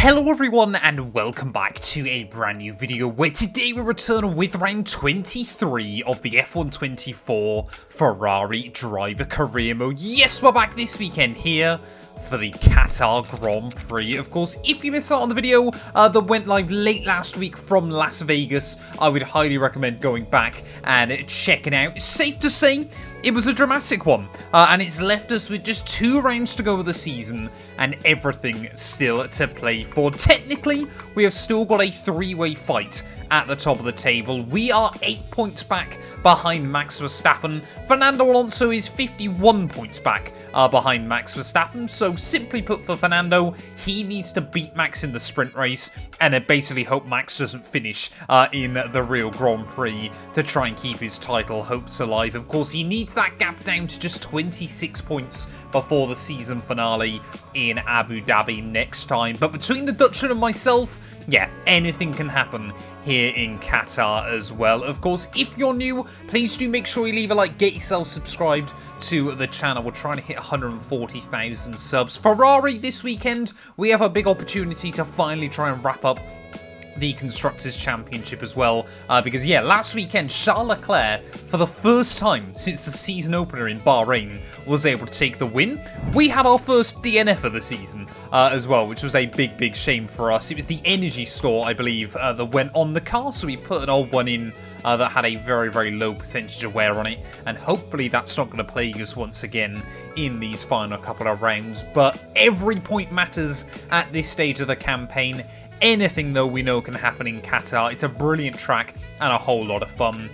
Hello everyone and welcome back to a brand new video where today we return with round 23 of the F124 Ferrari Driver Career mode. Yes, we're back this weekend here for the Qatar Grand Prix. Of course, if you missed out on the video that went live late last week from Las Vegas, I would highly recommend going back and checking out. It's safe to say it was a dramatic one, and it's left us with just 2 rounds to go of the season and everything still to play for. Technically, we have still got a 3-way fight at the top of the table. We are 8 points back behind Max Verstappen. Fernando Alonso is 51 points back behind Max Verstappen. So simply put, for Fernando, he needs to beat Max in the sprint race and then basically hope Max doesn't finish in the real Grand Prix to try and keep his title hopes alive. Of course, he needs that gap down to just 26 points before the season finale in Abu Dhabi next time. But between the Dutchman and myself, yeah, anything can happen here in Qatar as well. Of course, if you're new, please do make sure you leave a like, get yourself subscribed to the channel. We're trying to hit 140,000 subs. Ferrari this weekend, we have a big opportunity to finally try and wrap up the Constructors' Championship as well, because yeah, last weekend Charles Leclerc, for the first time since the season opener in Bahrain, was able to take the win. We had our first DNF of the season as well, which was a big shame for us. It was the energy store, I believe, that went on the car, so we put an old one in that had a very low percentage of wear on it, and hopefully that's not going to plague us once again in these final couple of rounds. But every point matters at this stage of the campaign. Anything, though, we know can happen in Qatar. It's a brilliant track and a whole lot of fun.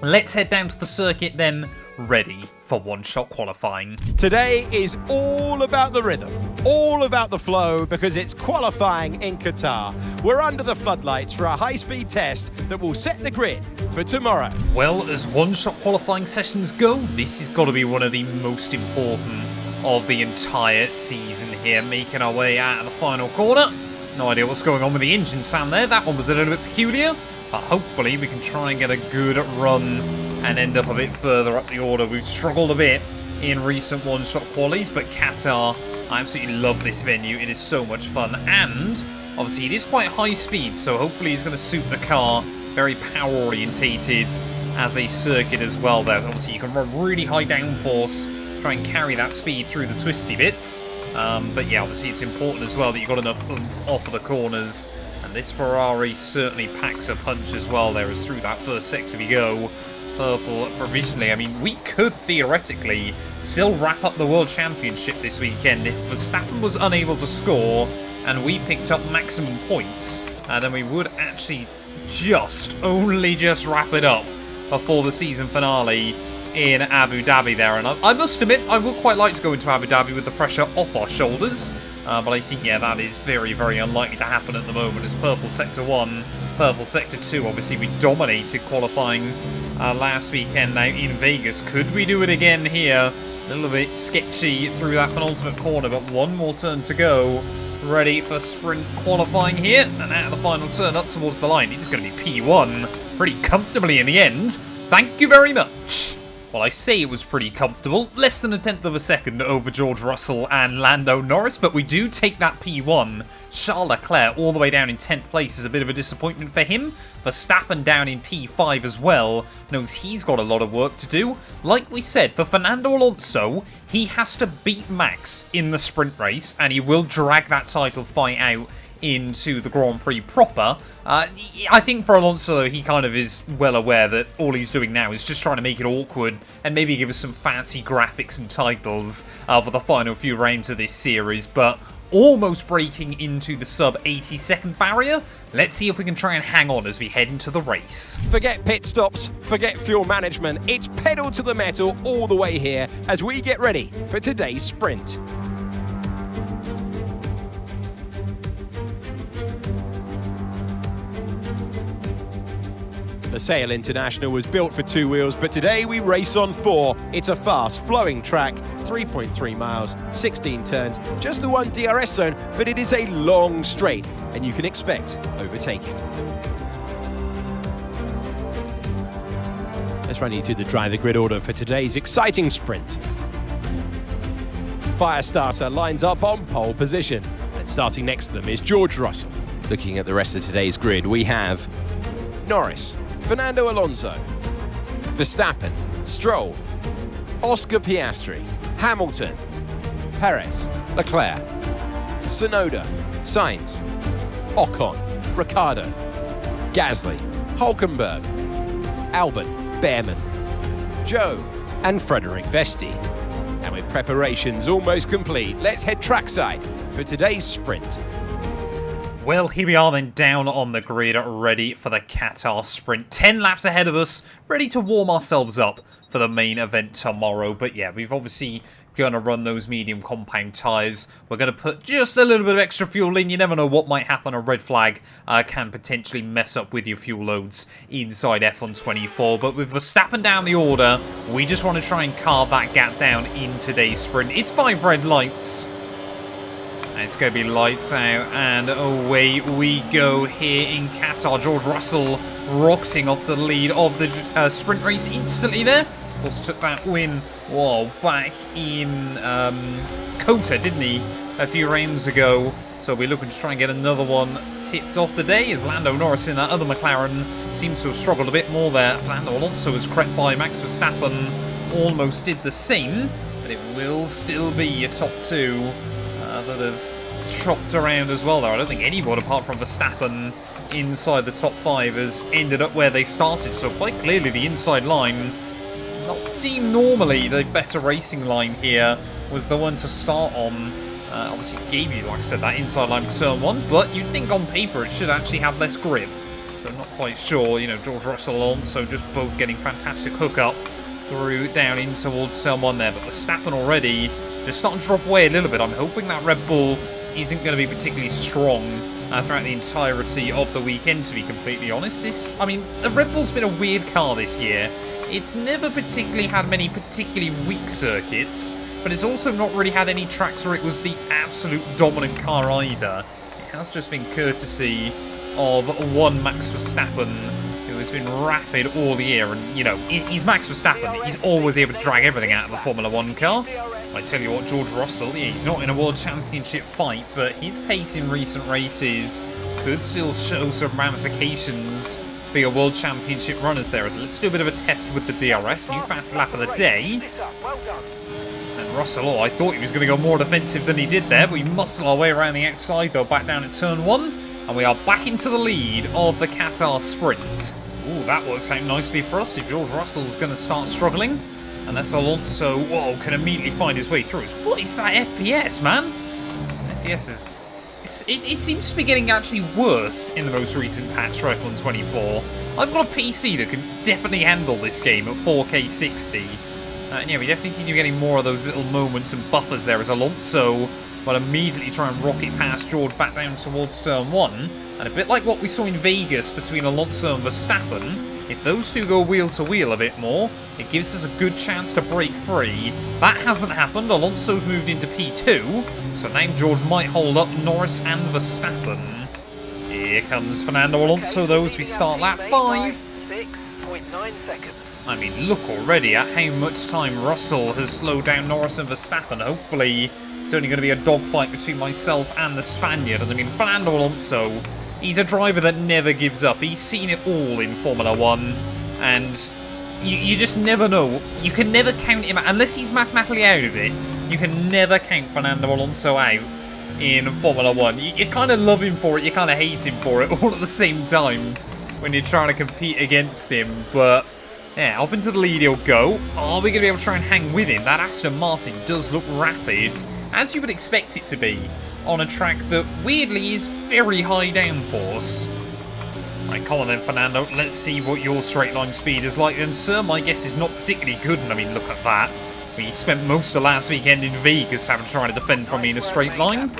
Let's head down to the circuit then, ready for one-shot qualifying. Today is all about the rhythm, all about the flow, because it's qualifying in Qatar. We're under the floodlights for a high-speed test that will set the grid for tomorrow. Well, as one-shot qualifying sessions go, this has got to be one of the most important of the entire season here. Making our way out of the final corner. No idea what's going on with the engine sound there. That one was a little bit peculiar, but hopefully we can try and get a good run and end up a bit further up the order. We've struggled a bit in recent one-shot qualies, but Qatar, I absolutely love this venue. It is so much fun, and obviously it is quite high speed, so hopefully it's going to suit the car. Very power-orientated as a circuit as well, though. Obviously you can run really high downforce, try and carry that speed through the twisty bits. But yeah, obviously it's important as well that you've got enough oomph off of the corners. And this Ferrari certainly packs a punch as well there, as through that first sector we go. Purple provisionally. I mean, we could theoretically still wrap up the World Championship this weekend if Verstappen was unable to score and we picked up maximum points. Then we would actually only just wrap it up before the season finale in Abu Dhabi there. And I must admit, I would quite like to go into Abu Dhabi with the pressure off our shoulders, but I think, yeah, that is very unlikely to happen at the moment, as Purple Sector 1, Purple Sector 2, obviously we dominated qualifying last weekend now in Vegas. Could we do it again here? A little bit sketchy through that penultimate corner, but one more turn to go. Ready for sprint qualifying here, and out of the final turn up towards the line. It's going to be P1 pretty comfortably in the end. Thank you very much. Well, I say it was pretty comfortable, less than a tenth of a second over George Russell and Lando Norris, but we do take that P1. Charles Leclerc all the way down in 10th place is a bit of a disappointment for him. Verstappen down in P5 as well, knows he's got a lot of work to do. Like we said, for Fernando Alonso, he has to beat Max in the sprint race, and he will drag that title fight out into the Grand Prix proper. I think for Alonso, though, he kind of is well aware that all he's doing now is just trying to make it awkward and maybe give us some fancy graphics and titles for the final few rounds of this series, but almost breaking into the sub 80 second barrier. Let's see if we can try and hang on as we head into the race. Forget pit stops, forget fuel management. It's pedal to the metal all the way here as we get ready for today's sprint. The Sail International was built for 2 wheels, but today we race on 4. It's a fast, flowing track, 3.3 miles, 16 turns, just the one DRS zone, but it is a long straight, and you can expect overtaking. Let's run you through the driver grid order for today's exciting sprint. Firestarter lines up on pole position. And starting next to them is George Russell. Looking at the rest of today's grid, we have Norris, Fernando Alonso, Verstappen, Stroll, Oscar Piastri, Hamilton, Perez, Leclerc, Tsunoda, Sainz, Ocon, Ricciardo, Gasly, Hulkenberg, Albon, Behrman, Joe, and Frederick Vesti. And with preparations almost complete, let's head trackside for today's sprint. Well, here we are then, down on the grid, ready for the Qatar sprint. 10 laps ahead of us, ready to warm ourselves up for the main event tomorrow. But yeah, we've obviously going to run those medium compound tyres. We're going to put just a little bit of extra fuel in. You never know what might happen. A red flag can potentially mess up with your fuel loads inside F124. But with Verstappen down the order, we just want to try and carve that gap down in today's sprint. It's 5 red lights. And it's going to be lights out, and away we go here in Qatar. George Russell rocketing off to the lead of the sprint race instantly there. Of course, took that win, whoa, back in Kota, didn't he, a few rounds ago. So we're looking to try and get another one tipped off today, as Lando Norris in that other McLaren seems to have struggled a bit more there. Fernando Alonso was crept by. Max Verstappen almost did the same, but it will still be a top 2 that have chopped around as well there. I don't think anyone apart from Verstappen inside the top 5 has ended up where they started, so quite clearly the inside line, not deemed normally the better racing line here, was the one to start on. Obviously gave you, like I said, that inside line with turn 1, but you'd think on paper it should actually have less grip, so I'm not quite sure. You know, George Russell and Alonso just both getting fantastic hookup through down in towards turn 1 there, but Verstappen already just starting to drop away a little bit. I'm hoping that Red Bull isn't going to be particularly strong throughout the entirety of the weekend, to be completely honest. The Red Bull's been a weird car this year. It's never particularly had many particularly weak circuits, but it's also not really had any tracks where it was the absolute dominant car either. It has just been courtesy of one Max Verstappen, who has been rapid all year, and you know, he's Max Verstappen. He's always able to drag everything out of a Formula 1 car. I tell you what, George Russell, yeah, he's not in a World Championship fight, but his pace in recent races could still show some ramifications for your World Championship runners there. So let's do a bit of a test with the DRS, new fast lap of the day. And Russell, oh, I thought he was going to go more defensive than he did there, but we muscle our way around the outside though, back down at turn 1, and we are back into the lead of the Qatar sprint. Ooh, that works out nicely for us if George Russell's going to start struggling. Unless Alonso, whoa, can immediately find his way through. What is that FPS, man? FPS is... It seems to be getting actually worse in the most recent patch for F124. I've got a PC that can definitely handle this game at 4K 60. And yeah, we definitely seem to be getting more of those little moments and buffers there as Alonso will immediately try and rocket past George back down towards turn 1. And a bit like what we saw in Vegas between Alonso and Verstappen, if those two go wheel to wheel a bit more, it gives us a good chance to break free. That hasn't happened. Alonso's moved into P2, so now George might hold up Norris and Verstappen. Here comes Fernando Alonso, though, as we start lap 5. 6.9 seconds. I mean, look already at how much time Russell has slowed down Norris and Verstappen. Hopefully, it's only going to be a dogfight between myself and the Spaniard. And I mean, Fernando Alonso, he's a driver that never gives up. He's seen it all in Formula 1, and you just never know. You can never count him out. Unless he's mathematically out of it, you can never count Fernando Alonso out in Formula 1. You kind of love him for it, you kind of hate him for it, all at the same time when you're trying to compete against him. But yeah, up into the lead he'll go. Are we going to be able to try and hang with him? That Aston Martin does look rapid, as you would expect it to be, on a track that weirdly is very high downforce. Right, come on then, Fernando. Let's see what your straight line speed is like then, sir. My guess is not particularly good. And I mean, look at that. We spent most of last weekend in Vegas having to try to defend from me in a straight line.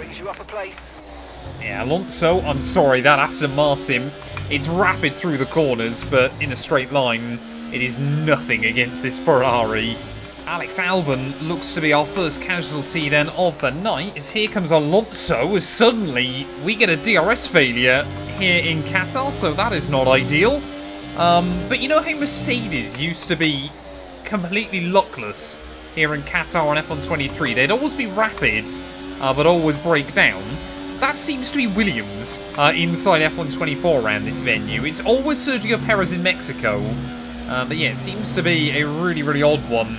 Yeah, Alonso, I'm sorry, that Aston Martin, it's rapid through the corners, but in a straight line, it is nothing against this Ferrari. Alex Albon looks to be our first casualty then of the night, as here comes Alonso, as suddenly we get a DRS failure here in Qatar, so that is not ideal. But you know how Mercedes used to be completely luckless here in Qatar on F123? They'd always be rapid, but always break down. that seems to be Williams inside F124 around this venue. It's always Sergio Perez in Mexico. But yeah, it seems to be a really, really odd one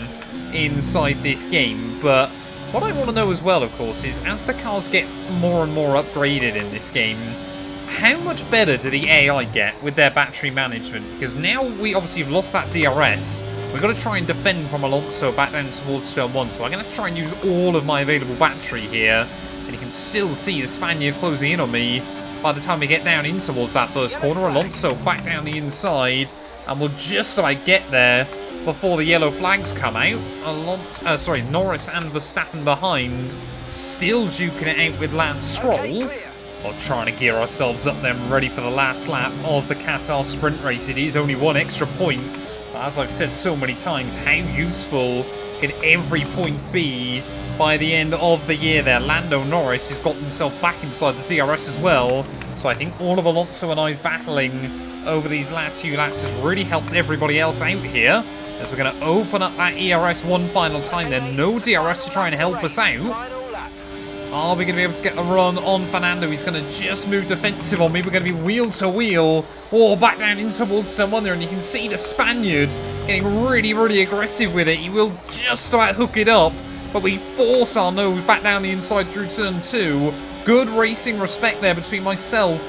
inside this game. But what I want to know as well, of course, is as the cars get more and more upgraded in this game, how much better do the AI get with their battery management? Because now we obviously have lost that DRS. We've got to try and defend from Alonso back down towards turn 1. So I'm going to try and use all of my available battery here. And you can still see the Spaniard closing in on me. By the time we get down in towards that first corner, Alonso back down the inside. And we'll just about get there before the yellow flags come out. Norris and Verstappen behind. Still duking it out with Lance Stroll. We're trying to gear ourselves up then, ready for the last lap of the Qatar sprint race. It is only one extra point. But as I've said so many times, how useful can every point be by the end of the year there? Lando Norris has got himself back inside the DRS as well. So I think all of Alonso and I's battling over these last few laps has really helped everybody else out here. As we're going to open up that ERS one final time then. No DRS to try and help us out. Are we going to be able to get the run on Fernando? He's going to just move defensive on me. We're going to be wheel to wheel. Oh, back down in towards turn 1 there. And you can see the Spaniard getting really, really aggressive with it. He will just about hook it up. But we force our nose back down the inside through turn 2. Good racing respect there between myself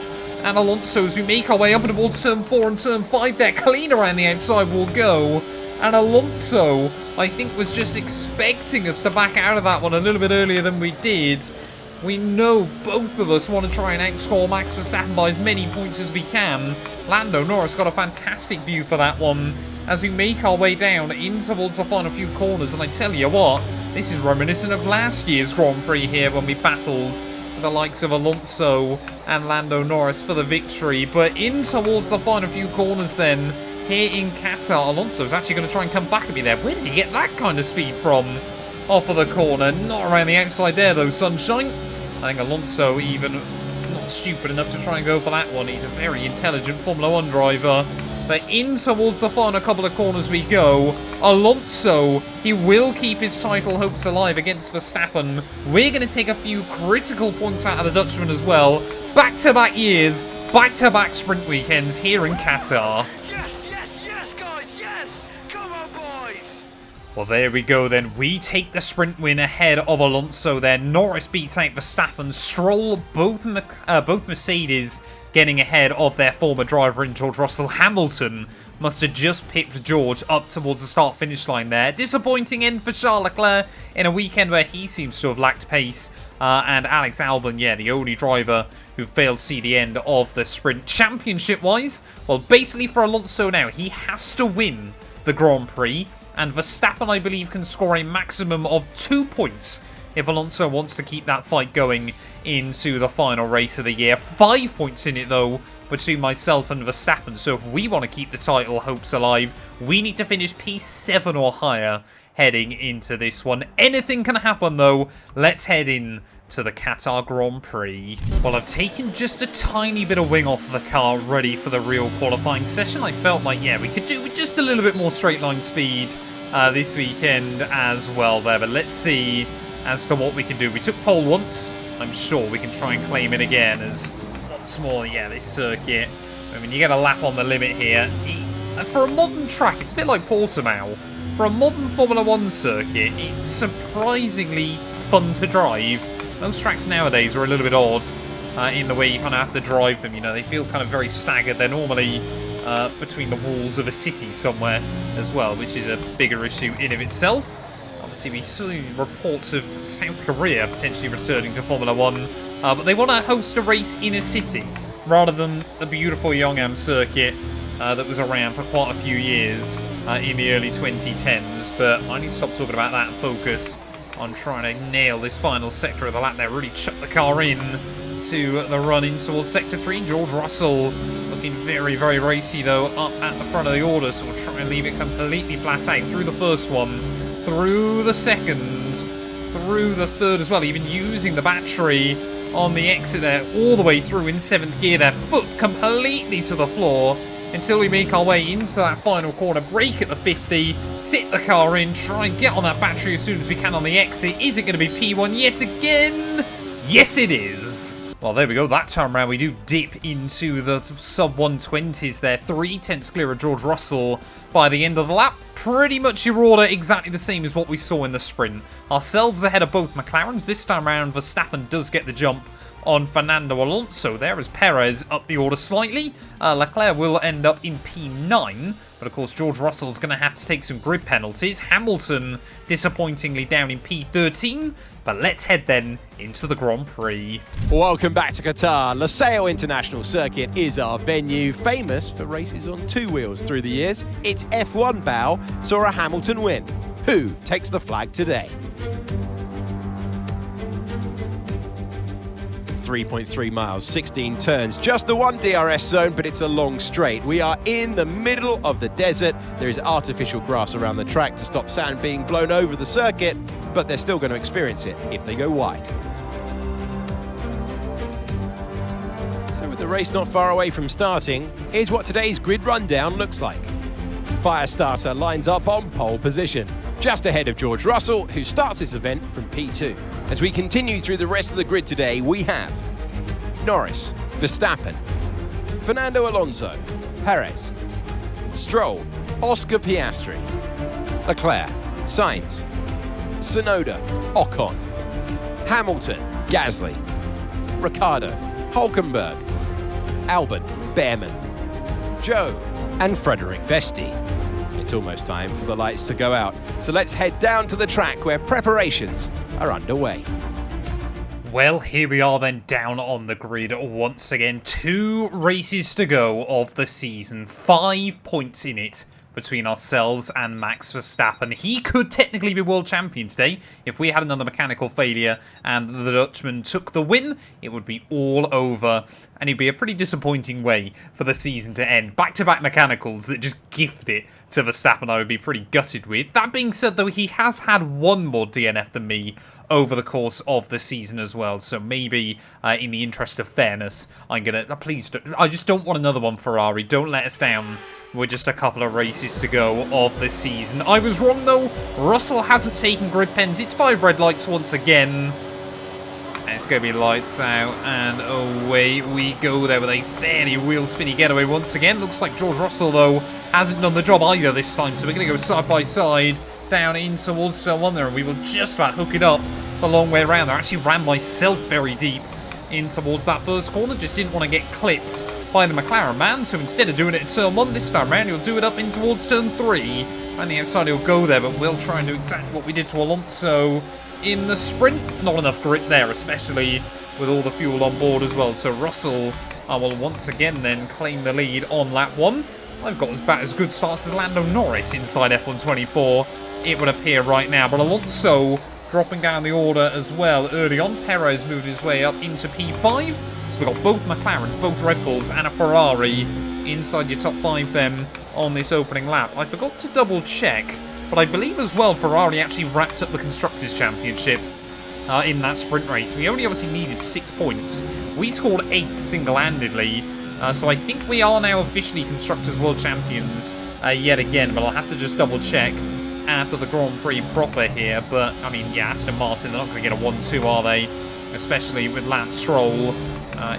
and Alonso as we make our way up towards turn 4 and turn 5 there. Clean around the outside we'll go. And Alonso, I think, was just expecting us to back out of that one a little bit earlier than we did. We know both of us want to try and outscore Max Verstappen by as many points as we can. Lando Norris got a fantastic view for that one as we make our way down in towards the final few corners. And I tell you what, this is reminiscent of last year's Grand Prix here when we battled the likes of Alonso and Lando Norris for the victory. But in towards the final few corners then, here in Qatar, Alonso's actually going to try and come back at me there. Where did he get that kind of speed from? Off of the corner. Not around the outside there, though, sunshine. I think Alonso even not stupid enough to try and go for that one. He's a very intelligent Formula 1 driver. But in towards the final couple of corners we go. Alonso, he will keep his title hopes alive against Verstappen. We're going to take a few critical points out of the Dutchman as well. Back-to-back years, back-to-back sprint weekends here in Qatar. Well, there we go then. We take the sprint win ahead of Alonso there. Norris beats out Verstappen. Stroll, both Mercedes getting ahead of their former driver in George Russell. Hamilton must have just picked George up towards the start-finish line there. Disappointing end for Charles Leclerc in a weekend where he seems to have lacked pace. And Alex Albon, yeah, the only driver who failed to see the end of the sprint. Championship-wise, well, basically for Alonso now, he has to win the Grand Prix. And Verstappen, I believe, can score a maximum of 2 points if Alonso wants to keep that fight going into the final race of the year. 5 points in it, though, between myself and Verstappen. So if we want to keep the title hopes alive, we need to finish P7 or higher heading into this one. Anything can happen, though. Let's head in to the Qatar Grand Prix. Well, I've taken just a tiny bit of wing off the car, ready for the real qualifying session. I felt like, yeah, we could do with just a little bit more straight line speed this weekend as well there. But let's see as to what we can do. We took pole once. I'm sure we can try and claim it again as once more, yeah, this circuit. I mean, you get a lap on the limit here. For a modern track, it's a bit like Portimao. For a modern Formula 1 circuit, it's surprisingly fun to drive. Most tracks nowadays are a little bit odd in the way you kind of have to drive them. You know, they feel kind of very staggered. They're normally between the walls of a city somewhere as well, which is a bigger issue in of itself. Obviously, we see reports of South Korea potentially returning to Formula 1, but they want to host a race in a city rather than the beautiful Yongham circuit that was around for quite a few years in the early 2010s. But I need to stop talking about that and focus on trying to nail this final sector of the lap there. Really chuck the car in to the run in towards Sector 3. George Russell looking very, very racy, though, up at the front of the order. So we'll try and leave it completely flat out through the first one, through the second, through the third as well. Even using the battery on the exit there, all the way through in 7th gear there. Foot completely to the floor until we make our way into that final corner. Brake at the 50. Tip the car in, try and get on that battery as soon as we can on the exit. Is it going to be P1 yet again? Yes, it is. Well, there we go. That time around, we do dip into the sub-120s there. 3/10 clear of George Russell by the end of the lap. Pretty much your order exactly the same as what we saw in the sprint. Ourselves ahead of both McLarens. This time around, Verstappen does get the jump on Fernando Alonso there as Perez up the order slightly. Leclerc will end up in P9. But of course, George Russell's going to have to take some grid penalties. Hamilton, disappointingly, down in P13. But let's head then into the Grand Prix. Welcome back to Qatar. Losail International Circuit is our venue, famous for races on two wheels through the years. Its F1 bow saw a Hamilton win. Who takes the flag today? 3.3 miles, 16 turns, just the one DRS zone, but it's a long straight. We are in the middle of the desert. There is artificial grass around the track to stop sand being blown over the circuit, but they're still going to experience it if they go wide. So with the race not far away from starting, here's what today's grid rundown looks like. Firestarter lines up on pole position, just ahead of George Russell, who starts this event from P2. As we continue through the rest of the grid today, we have Norris, Verstappen, Fernando Alonso, Perez, Stroll, Oscar Piastri, Leclerc, Sainz, Tsunoda, Ocon, Hamilton, Gasly, Ricciardo, Hülkenberg, Albon, Behrman, Joe, and Frederick Vesti. It's almost time for the lights to go out, so let's head down to the track where preparations are underway. Well, here we are then down on the grid once again. 2 races to go of the season. 5 points in it between ourselves and Max Verstappen. He could technically be world champion today. If we had another mechanical failure and the Dutchman took the win, it would be all over. And it'd be a pretty disappointing way for the season to end. Back-to-back mechanicals that just gift it to Verstappen, I would be pretty gutted with. That being said, though, he has had one more DNF than me over the course of the season as well. So maybe, in the interest of fairness, I'm going to... Please, I just don't want another one, Ferrari. Don't let us down. We're just a couple of races to go of the season. I was wrong, though. Russell hasn't taken grid pens. It's 5 red lights once again. And it's going to be lights out, and away we go there with a fairly wheel-spinny getaway once again. Looks like George Russell, though, hasn't done the job either this time, so we're going to go side by side down in towards someone there, and we will just about hook it up the long way around. I actually ran myself very deep in towards that first corner, just didn't want to get clipped by the McLaren man, so instead of doing it at turn 1 this time around, he'll do it up in towards turn 3. And the outside he'll go there, but we'll try and do exactly what we did to Alonso in the sprint. Not enough grit there, especially with all the fuel on board as well. So Russell will once again then claim the lead on lap 1. I've got about as good starts as Lando Norris inside F124, it would appear right now. But Alonso dropping down the order as well early on. Perez moved his way up into P5. So we've got both McLarens, both Red Bulls and a Ferrari inside your top 5 then on this opening lap. I forgot to double check, but I believe as well Ferrari actually wrapped up the Constructors' Championship in that sprint race. We only obviously needed 6 points. We scored 8 single-handedly, so I think we are now officially Constructors' World Champions yet again, but I'll have to just double check after the Grand Prix proper here. But, I mean, yeah, Aston Martin, they're not going to get a 1-2, are they? Especially with Lance Stroll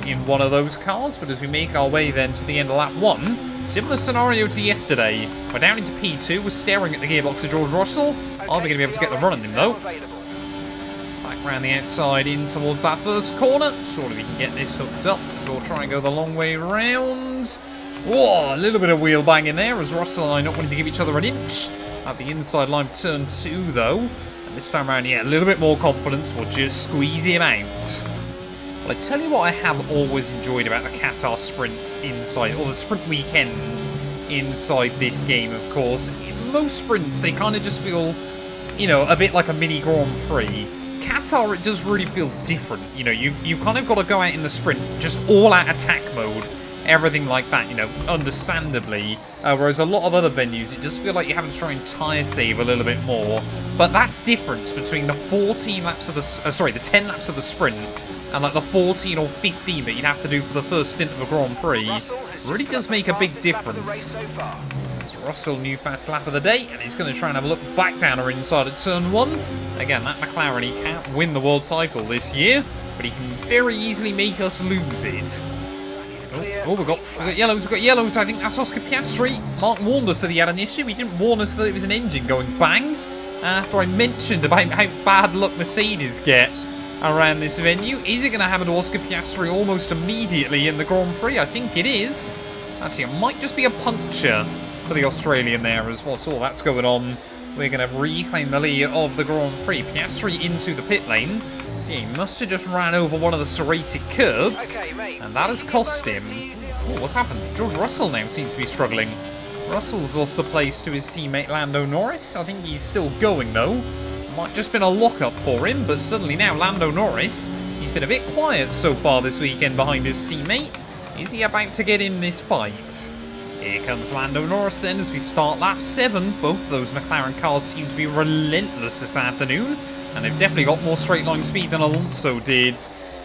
in one of those cars. But as we make our way then to the end of lap 1, similar scenario to yesterday. We're down into P2, we're staring at the gearbox of George Russell. Are they going to be able to get the run on him, though? Back around the outside in towards that first corner. Surely we can get this hooked up, as we'll try and go the long way round. Whoa, a little bit of wheel bang in there, as Russell and I not wanting to give each other an inch at the inside line for turn 2, though. And this time around, yeah, a little bit more confidence. We'll just squeeze him out. Well, I tell you what I have always enjoyed about the Qatar sprints inside, or the sprint weekend inside this game, of course. In most sprints, they kind of just feel, you know, a bit like a mini Grand Prix. Qatar, it does really feel different. You know, you've kind of got to go out in the sprint, just all-out attack mode, everything like that, you know, understandably. Whereas a lot of other venues, it does feel like you're having to try and tyre save a little bit more. But that difference between the 14 laps of the, the 10 laps of the sprint and like the 14 or 15 that you'd have to do for the first stint of a Grand Prix really does make a big difference. So Russell, new fast lap of the day, and he's going to try and have a look back down or inside at turn 1. Again, that McLaren, he can't win the world title this year, but but he can very easily make us lose it. Clear. Oh, we've got yellows, we've got yellows. I think that's Oscar Piastri. Mark warned us that he had an issue. He didn't warn us that it was an engine going bang. After I mentioned about how bad luck Mercedes get around this venue, is it going to happen to Oscar Piastri almost immediately in the Grand Prix? I think it is. Actually, it might just be a puncture for the Australian there as well. So all that's going on. We're going to reclaim the lead of the Grand Prix. Piastri into the pit lane. So yeah, he must have just ran over one of the serrated curbs, and that has cost him. Oh, what's happened? George Russell now seems to be struggling. Russell's lost the place to his teammate Lando Norris. I think he's still going though. Might just been a lock-up for him, but suddenly now Lando Norris, he's been a bit quiet so far this weekend behind his teammate. Is he about to get in this fight? Here comes Lando Norris then as we start lap 7. Both those McLaren cars seem to be relentless this afternoon, and they've definitely got more straight line speed than Alonso did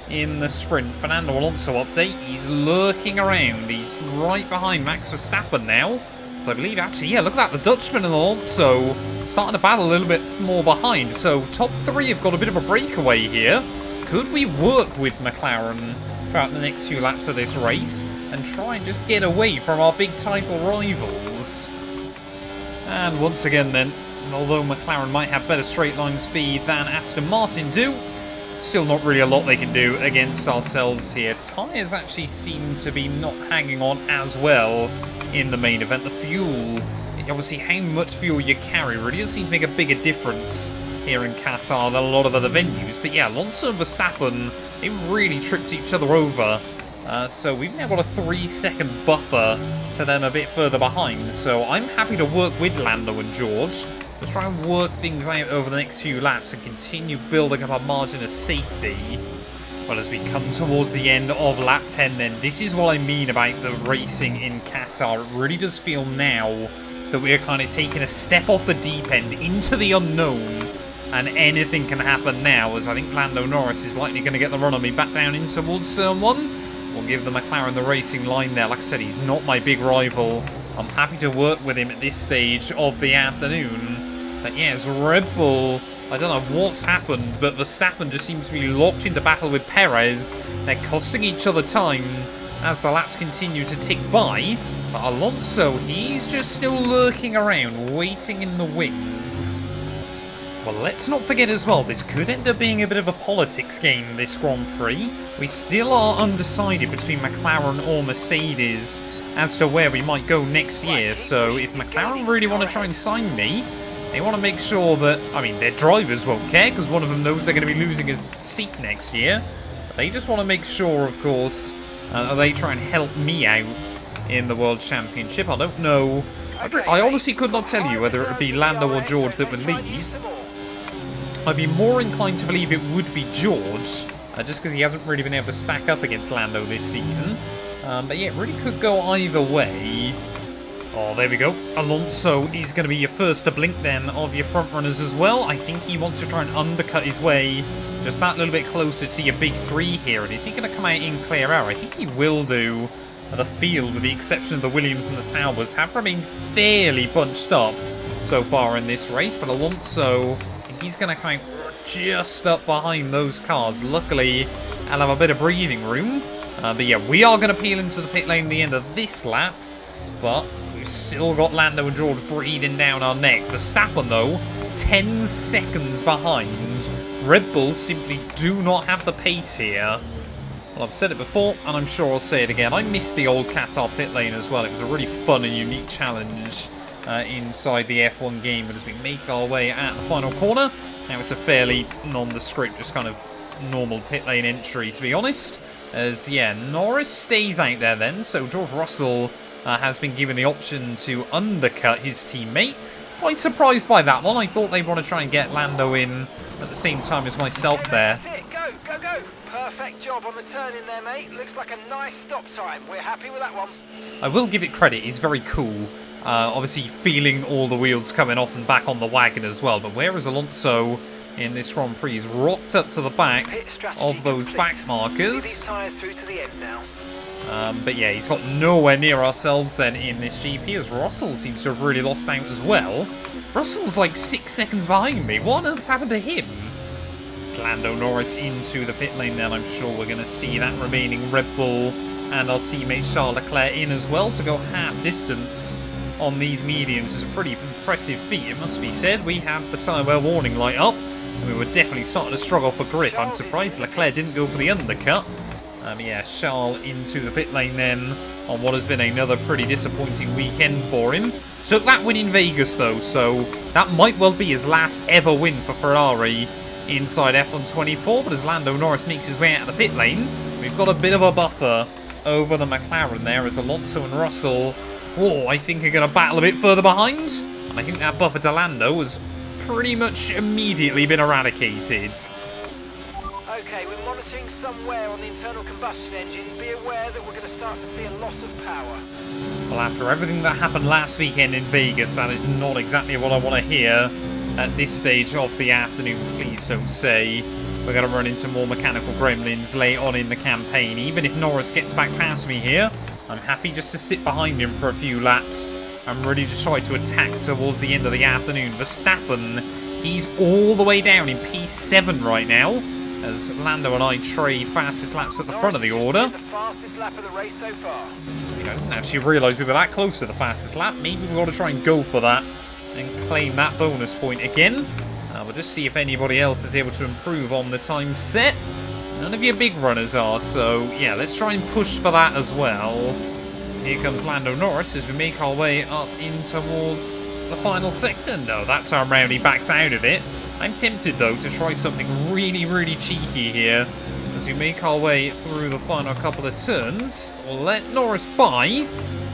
in the sprint. Fernando Alonso update, he's lurking around. He's right behind Max Verstappen now. So I believe actually, yeah, look at that, the Dutchman and Alonso starting to battle a little bit more behind. So top 3 have got a bit of a breakaway here. Could we work with McLaren throughout the next few laps of this race and try and just get away from our big title rivals? And once again then, although McLaren might have better straight line speed than Aston Martin do, still not really a lot they can do against ourselves here. Tyres actually seem to be not hanging on as well in the main event. The fuel, obviously how much fuel you carry really does seem to make a bigger difference here in Qatar than a lot of other venues. But yeah, Alonso and Verstappen, they've really tripped each other over. So we've now got a 3-second buffer to them a bit further behind. So I'm happy to work with Lando and George. Let's try and work things out over the next few laps and continue building up our margin of safety. Well, as we come towards the end of lap 10 then, this is what I mean about the racing in Qatar. It really does feel now that we're kind of taking a step off the deep end into the unknown, and anything can happen now, as I think Lando Norris is likely going to get the run on me back down in towards turn 1. We'll give the McLaren the racing line there. Like I said, he's not my big rival. I'm happy to work with him at this stage of the afternoon. But yeah, it's Red Bull. I don't know what's happened, but Verstappen just seems to be locked into battle with Perez. They're costing each other time as the laps continue to tick by. But Alonso, he's just still lurking around, waiting in the wings. Well, let's not forget as well, this could end up being a bit of a politics game, this Grand Prix. We still are undecided between McLaren or Mercedes as to where we might go next year. So if McLaren really want to try and sign me, they want to make sure that, I mean, their drivers won't care because one of them knows they're going to be losing a seat next year. But they just want to make sure, of course, they try and help me out in the World Championship. I don't know. I honestly could not tell you whether it would be Lando or George that would leave. I'd be more inclined to believe it would be George, just because he hasn't really been able to stack up against Lando this season. But yeah, it really could go either way. Oh, there we go. Alonso is going to be your first to blink then of your front runners as well. I think he wants to try and undercut his way just that little bit closer to your big 3 here. And is he going to come out in clear air? I think he will do. The field, with the exception of the Williams and the Saubers, have remained fairly bunched up so far in this race. But Alonso, I think he's going to come out just up behind those cars. Luckily, I'll have a bit of breathing room. But yeah, we are going to peel into the pit lane at the end of this lap. But we've still got Lando and George breathing down our neck. Verstappen, though, 10 seconds behind. Red Bull simply do not have the pace here. Well, I've said it before, and I'm sure I'll say it again. I missed the old Qatar pit lane as well. It was a really fun and unique challenge inside the F1 game. But as we make our way at the final corner, now it's a fairly nondescript, just kind of normal pit lane entry, to be honest. As, yeah, Norris stays out there then, so George Russell has been given the option to undercut his teammate. Quite surprised by that one. I thought they'd want to try and get Lando in at the same time as myself there. That's it. Go, go, go. Perfect job on the turn in there, mate. Looks like a nice stop time. We're happy with that one. I will give it credit. He's very cool. Obviously feeling all the wheels coming off and back on the wagon as well. But whereas Alonso in this Grand Prix is rocked up to the back of those back markers. See these tyres through to the end now. But yeah, he's got nowhere near ourselves then in this GP, as Russell seems to have really lost out as well. Russell's like 6 seconds behind me. What on earth's happened to him? It's Lando Norris into the pit lane then. I'm sure we're going to see that remaining Red Bull and our teammate Charles Leclerc in as well to go half distance on these mediums. Is a pretty impressive feat, it must be said. We have the tyre wear warning light up, and we were definitely starting to struggle for grip. I'm surprised Leclerc didn't go for the undercut. Yeah, Charles into the pit lane then on what has been another pretty disappointing weekend for him. Took that win in Vegas though, so that might well be his last ever win for Ferrari inside F1 24. But as Lando Norris makes his way out of the pit lane, we've got a bit of a buffer over the McLaren there as Alonso and Russell, I think are going to battle a bit further behind. And I think that buffer to Lando has pretty much immediately been eradicated. Okay, we're monitoring some wear on the internal combustion engine. Be aware that we're going to start to see a loss of power. Well, after everything that happened last weekend in Vegas, that is not exactly what I want to hear at this stage of the afternoon. Please don't say we're going to run into more mechanical gremlins late on in the campaign. Even if Norris gets back past me here, I'm happy just to sit behind him for a few laps. I'm ready to try to attack towards the end of the afternoon. Verstappen, he's all the way down in P7 right now, as Lando and I trade fastest laps at the front of the order. The fastest lap of the race so far. I don't actually realise we were that close to the fastest lap. Maybe we've got to try and go for that and claim that bonus point again. We'll just see if anybody else is able to improve on the time set. None of your big runners are, so yeah, let's try and push for that as well. Here comes Lando Norris as we make our way up in towards the final sector. No, that time round he backs out of it. I'm tempted, though, to try something really, really cheeky here. As we make our way through the final couple of turns, we'll let Norris by.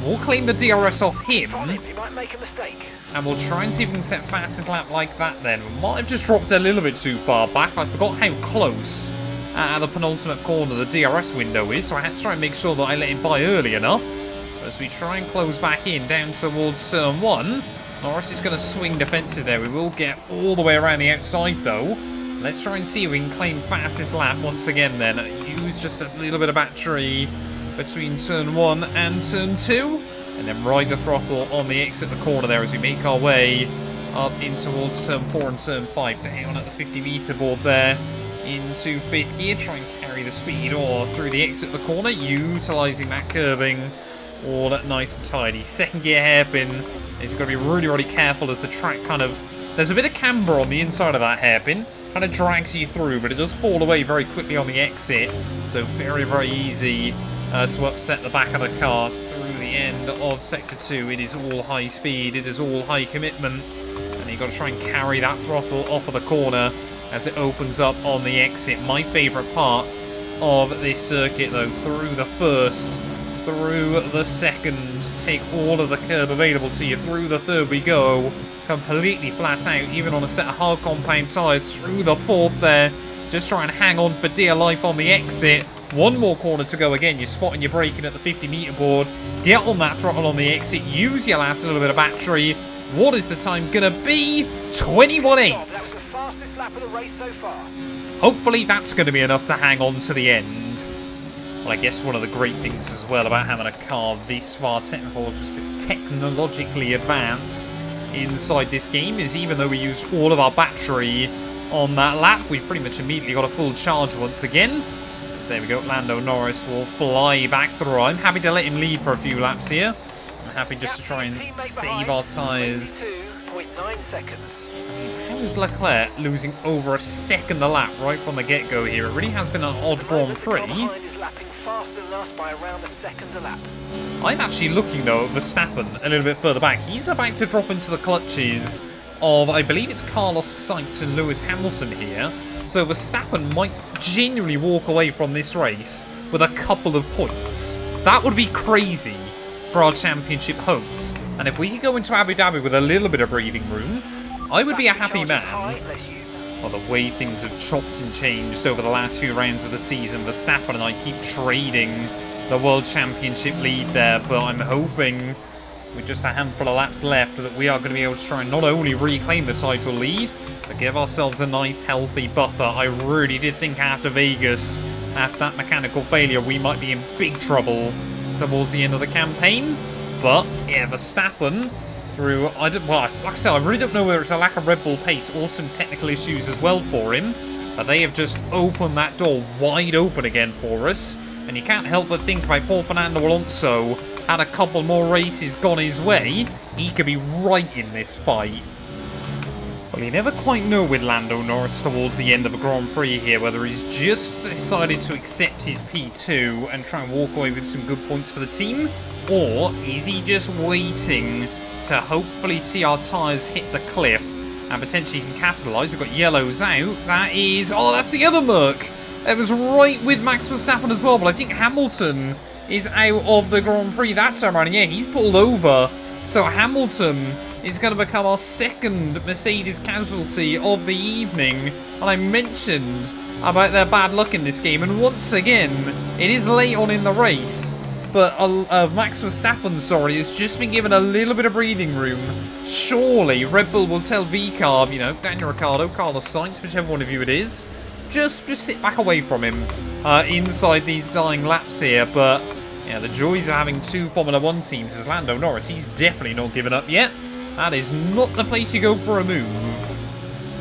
We'll claim the DRS off him. He might make a mistake. And we'll try and see if we can set fastest lap like that then. We might have just dropped a little bit too far back. I forgot how close at the penultimate corner the DRS window is, so I had to try and make sure that I let him by early enough. As we try and close back in down towards turn 1, Norris is going to swing defensive there. We will get all the way around the outside though. Let's try and see if we can claim fastest lap once again then. Use just a little bit of battery between turn 1 and turn 2. And then ride the throttle on the exit the corner there as we make our way up in towards turn 4 and turn 5. Down at the 50-meter board there into 5th gear. Try and carry the speed or through the exit the corner, utilising that curbing all nice and tidy. 2nd gear hairpin. He's got to be really, really careful as the track kind of... There's a bit of camber on the inside of that hairpin. Kind of drags you through, but it does fall away very quickly on the exit. So very, very easy to upset the back of the car through the end of Sector 2. It is all high speed. It is all high commitment. And you've got to try and carry that throttle off of the corner as it opens up on the exit. My favourite part of this circuit, though, through the first... through the second, take all of the curb available to you. Through the third we go, completely flat out, even on a set of hard compound tyres. Through the fourth there, just try and hang on for dear life on the exit. One more corner to go again. You're spotting your braking at the 50-meter board. Get on that throttle on the exit. Use your last little bit of battery. What is the time gonna be? 21.8. That's the fastest lap of the race so far. Hopefully that's going to be enough to hang on to the end. Well, I guess one of the great things as well about having a car this far technologically advanced inside this game is even though we used all of our battery on that lap, we've pretty much immediately got a full charge once again. So there we go, Lando Norris will fly back through. I'm happy to let him lead for a few laps here. I'm happy just to try and save our tyres. 22.9 seconds. How is Leclerc losing over a second a lap right from the get-go here? It really has been an odd Grand Prix. Faster than us by around a second a lap. I'm actually looking, though, at Verstappen a little bit further back. He's about to drop into the clutches of, I believe it's Carlos Sainz and Lewis Hamilton here. So Verstappen might genuinely walk away from this race with a couple of points. That would be crazy for our championship hopes. And if we could go into Abu Dhabi with a little bit of breathing room, I would be a happy man. Well, the way things have chopped and changed over the last few rounds of the season, Verstappen and I keep trading the World Championship lead there, but I'm hoping with just a handful of laps left that we are going to be able to try and not only reclaim the title lead, but give ourselves a nice healthy buffer. I really did think after Vegas, after that mechanical failure, we might be in big trouble towards the end of the campaign, but yeah, Verstappen... through, like I said, I really don't know whether it's a lack of Red Bull pace or some technical issues as well for him. But they have just opened that door wide open again for us. And you can't help but think about poor Fernando Alonso. Had a couple more races gone his way, he could be right in this fight. Well, you never quite know with Lando Norris towards the end of a Grand Prix here, whether he's just decided to accept his P2 and try and walk away with some good points for the team, or is he just waiting to hopefully see our tyres hit the cliff and potentially can capitalise. We've got yellows out. That is... oh, that's the other Merc. It was right with Max Verstappen as well, but I think Hamilton is out of the Grand Prix that time around. And yeah, he's pulled over. So Hamilton is going to become our second Mercedes casualty of the evening. And I mentioned about their bad luck in this game. And once again, it is late on in the race. But Max Verstappen, has just been given a little bit of breathing room. Surely Red Bull will tell VCarb, you know, Daniel Ricciardo, Carlos Sainz, whichever one of you it is, just sit back away from him inside these dying laps here. But yeah, the joys of having two Formula 1 teams is Lando Norris. He's definitely not given up yet. That is not the place you go for a move.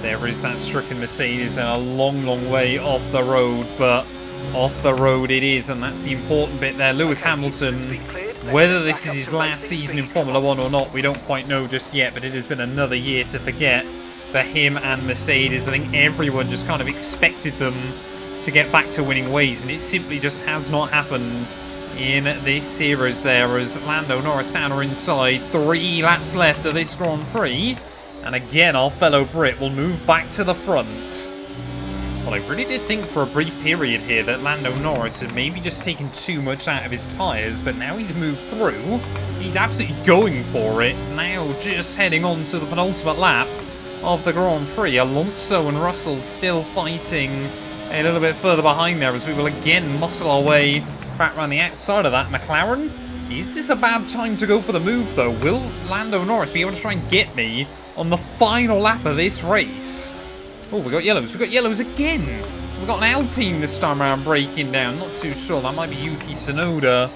There is that stricken Mercedes and a long, long way off the road, but off the road it is, and that's the important bit there. Lewis Hamilton, whether this is his last season in Formula 1 or not, we don't quite know just yet, but it has been another year to forget for him and Mercedes. I think everyone just kind of expected them to get back to winning ways, and it simply just has not happened in this series there, as Lando Norris down or inside. 3 laps left of this Grand Prix, and again our fellow Brit will move back to the front. Well, I really did think for a brief period here that Lando Norris had maybe just taken too much out of his tyres, but now he's moved through. He's absolutely going for it. Now just heading on to the penultimate lap of the Grand Prix. Alonso and Russell still fighting a little bit further behind there, as we will again muscle our way back around the outside of that. McLaren, is this a bad time to go for the move though? Will Lando Norris be able to try and get me on the final lap of this race? Oh, we got yellows. We got yellows again. We got an Alpine this time around breaking down. Not too sure. That might be Yuki Tsunoda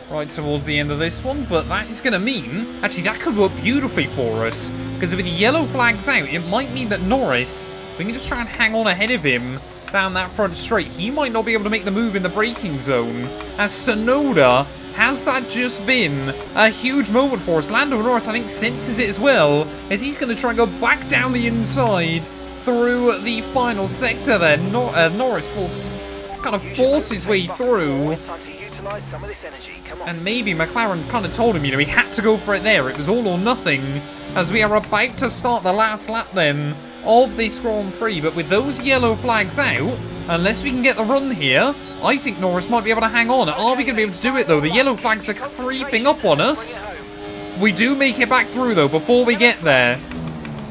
right towards the end of this one. But that is going to mean... actually, that could work beautifully for us. Because with the yellow flags out, it might mean that Norris, we can just try and hang on ahead of him down that front straight. He might not be able to make the move in the braking zone, as Tsunoda... has that just been a huge moment for us? Lando Norris, I think, senses it as well, as he's going to try and go back down the inside through the final sector there. Norris will kind of force his way through. And maybe McLaren kind of told him, you know, he had to go for it there. It was all or nothing, as we are about to start the last lap then of this Grand Prix. But with those yellow flags out, unless we can get the run here, I think Norris might be able to hang on. Are we going to be able to do it though? The yellow flags are creeping up on us. We do make it back through though before we get there.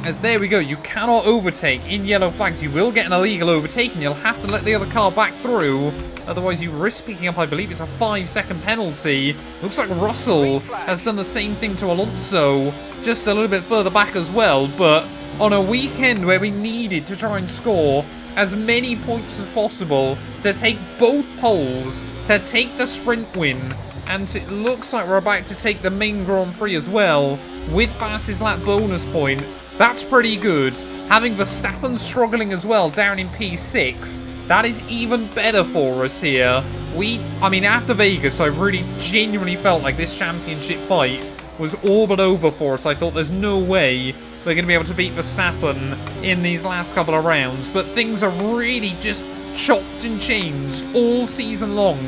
As there we go, you cannot overtake in yellow flags. You will get an illegal overtaking. You'll have to let the other car back through. Otherwise, you risk picking up, I believe it's a 5-second penalty. Looks like Russell has done the same thing to Alonso, just a little bit further back as well. But on a weekend where we needed to try and score as many points as possible, to take both poles, to take the sprint win, and it looks like we're about to take the main Grand Prix as well, with fastest lap bonus point. That's pretty good. Having Verstappen struggling as well, down in P6, that is even better for us here. I mean, after Vegas, I really genuinely felt like this championship fight was all but over for us. I thought there's no way we're going to be able to beat Verstappen in these last couple of rounds. But things are really just chopped and changed all season long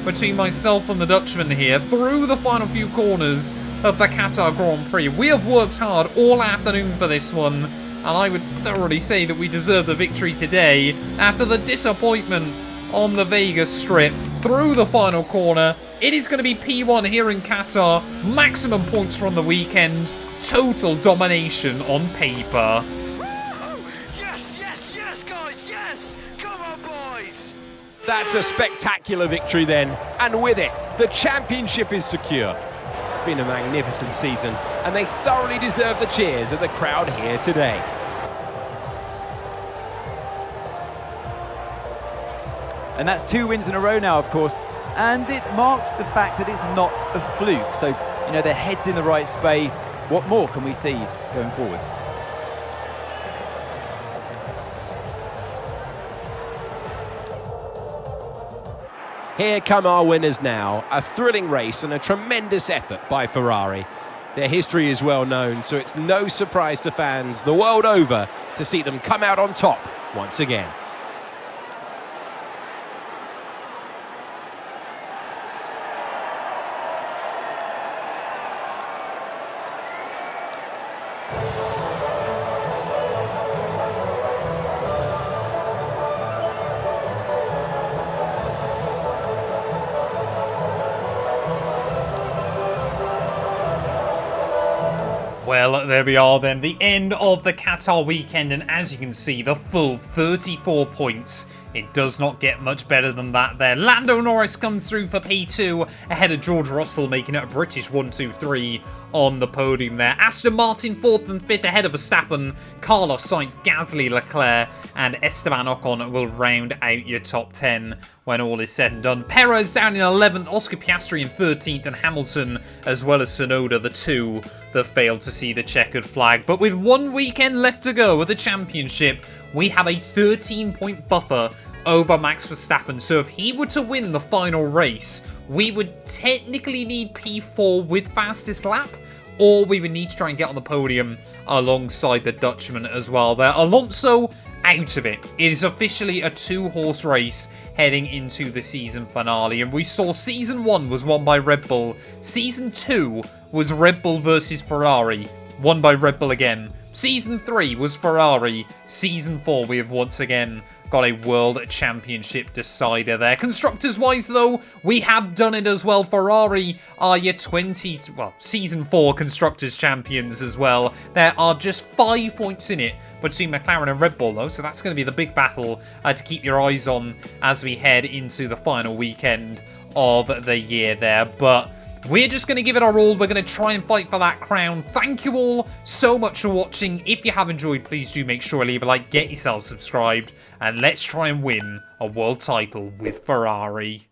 between myself and the Dutchman here through the final few corners of the Qatar Grand Prix. We have worked hard all afternoon for this one, and I would thoroughly say that we deserve the victory today after the disappointment on the Vegas Strip. Through the final corner, it is going to be P1 here in Qatar. Maximum points from the weekend. Total domination on paper. Yes, yes, yes, guys, yes! Come on, boys! That's a spectacular victory then, and with it, the championship is secure. It's been a magnificent season, and they thoroughly deserve the cheers of the crowd here today. And that's 2 wins in a row now, of course, and it marks the fact that it's not a fluke. So, you know, their head's in the right space. What more can we see going forwards? Here come our winners now. A thrilling race and a tremendous effort by Ferrari. Their history is well known, so it's no surprise to fans the world over to see them come out on top once again. Well, there we are then, the end of the Qatar weekend, and as you can see, the full 34 points. It does not get much better than that there. Lando Norris comes through for P2, ahead of George Russell, making it a British 1-2-3 on the podium there. Aston Martin 4th and 5th ahead of Verstappen, Carlos Sainz, Gasly, Leclerc, and Esteban Ocon will round out your top 10 when all is said and done. Perez down in 11th, Oscar Piastri in 13th, and Hamilton, as well as Tsunoda, the two that failed to see the checkered flag. But with one weekend left to go of the championship, we have a 13-point buffer over Max Verstappen. So if he were to win the final race, we would technically need P4 with fastest lap, or we would need to try and get on the podium alongside the Dutchman as well there. Alonso out of it. It is officially a two-horse race heading into the season finale, and we saw Season 1 was won by Red Bull. Season 2 was Red Bull versus Ferrari, won by Red Bull again. Season 3 was Ferrari. Season 4 we have once again got a World Championship decider there. Constructors-wise, though, we have done it as well. Ferrari are your Season 4 Constructors Champions as well. There are just 5 points in it between McLaren and Red Bull, though, so that's going to be the big battle to keep your eyes on as we head into the final weekend of the year there. But we're just going to give it our all. We're going to try and fight for that crown. Thank you all so much for watching. If you have enjoyed, please do make sure to leave a like, get yourself subscribed, and let's try and win a world title with Ferrari.